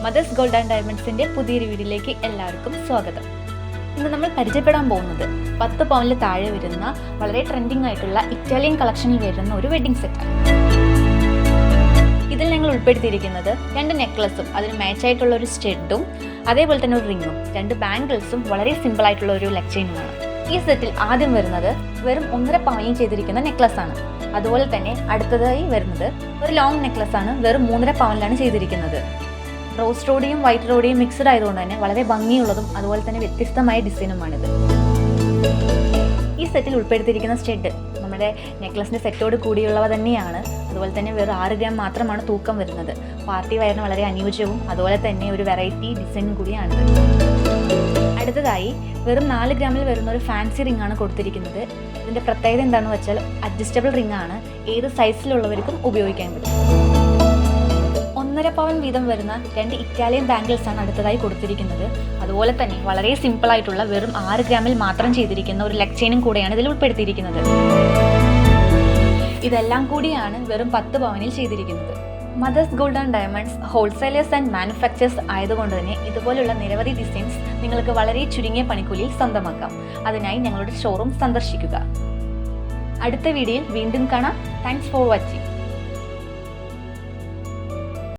Mothers gold and ഡയമണ്ട്സിൻ്റെ പുതിയൊരു വീഡിയോയിലേക്ക് എല്ലാവർക്കും സ്വാഗതം. ഇന്ന് നമ്മൾ പരിചയപ്പെടാൻ പോകുന്നത് 10 പവനിൽ താഴെ വരുന്ന വളരെ ട്രെൻഡിങ് ആയിട്ടുള്ള ഇറ്റാലിയൻ കളക്ഷനിൽ വരുന്ന ഒരു വെഡ്ഡിംഗ് സെറ്റാണ്. ഇതിൽ ഞങ്ങൾ ഉൾപ്പെടുത്തിയിരിക്കുന്നത് 2 നെക്ലസും അതിന് മാച്ചായിട്ടുള്ള ഒരു സ്റ്റെഡും അതേപോലെ തന്നെ ഒരു റിങ്ങും 2 ബാംഗിൾസും വളരെ സിമ്പിൾ ആയിട്ടുള്ള ഒരു ലെഗ് ചെയിനുമാണ്. ഈ സെറ്റിൽ ആദ്യം വരുന്നത് വെറും 1.5 പവനിൽ ചെയ്തിരിക്കുന്ന നെക്ലസ് ആണ്. അതുപോലെ തന്നെ അടുത്തതായി വരുന്നത് ഒരു ലോങ് നെക്ലസ് ആണ്. വെറും 3.5 പവനിലാണ് ചെയ്തിരിക്കുന്നത്. റോസ് റോഡിയും വൈറ്റ് റോഡിയും മിക്സ്ഡ് ആയതുകൊണ്ട് തന്നെ വളരെ ഭംഗിയുള്ളതും അതുപോലെ തന്നെ വ്യത്യസ്തമായ ഡിസൈനുമാണിത്. ഈ സെറ്റിൽ ഉൾപ്പെടുത്തിയിരിക്കുന്ന സ്റ്റെഡ് നമ്മുടെ നെക്ലസിൻ്റെ സെറ്റോട് കൂടിയുള്ളവ തന്നെയാണ്. അതുപോലെ തന്നെ വെറും 6 ഗ്രാം മാത്രമാണ് തൂക്കം വരുന്നത്. പാർട്ടി വെയറിന് വളരെ അനുയോജ്യവും അതുപോലെ തന്നെ ഒരു വെറൈറ്റി ഡിസൈനും കൂടിയാണിത്. അടുത്തതായി വെറും 4 ഗ്രാമിൽ വരുന്ന ഒരു ഫാൻസി റിംഗ് ആണ് കൊടുത്തിരിക്കുന്നത്. ഇതിൻ്റെ പ്രത്യേകത എന്താണെന്ന് വെച്ചാൽ അഡ്ജസ്റ്റബിൾ റിംഗ് ആണ്. ഏത് സൈസിലുള്ളവർക്കും ഉപയോഗിക്കാൻ പറ്റും. 1.5 പവൻ വീതം വരുന്ന 2 ഇറ്റാലിയൻ ബാംഗിൾസ് ആണ് അടുത്തതായി കൊടുത്തിരിക്കുന്നത്. അതുപോലെ തന്നെ വളരെ സിമ്പിൾ ആയിട്ടുള്ള വെറും 6 ഗ്രാമിൽ മാത്രം ചെയ്തിരിക്കുന്ന ഒരു ലെഗ് ചെയിനും കൂടെയാണ് ഇതിൽ ഉൾപ്പെടുത്തിയിരിക്കുന്നത്. ഇതെല്ലാം കൂടിയാണ് വെറും 10 പവനിൽ ചെയ്തിരിക്കുന്നത്. Mothers gold and diamonds wholesalers and manufacturers ആയതുകൊണ്ട് തന്നെ ഇതുപോലുള്ള നിരവധി ഡിസൈൻസ് നിങ്ങൾക്ക് വളരെ ചുരുങ്ങിയ പണിക്കൂലിയിൽ സ്വന്തമാക്കാം. അതിനായി ഞങ്ങളുടെ ഷോറൂം സന്ദർശിക്കുക. അടുത്ത വീഡിയോയിൽ വീണ്ടും കാണാം. Thanks for watching.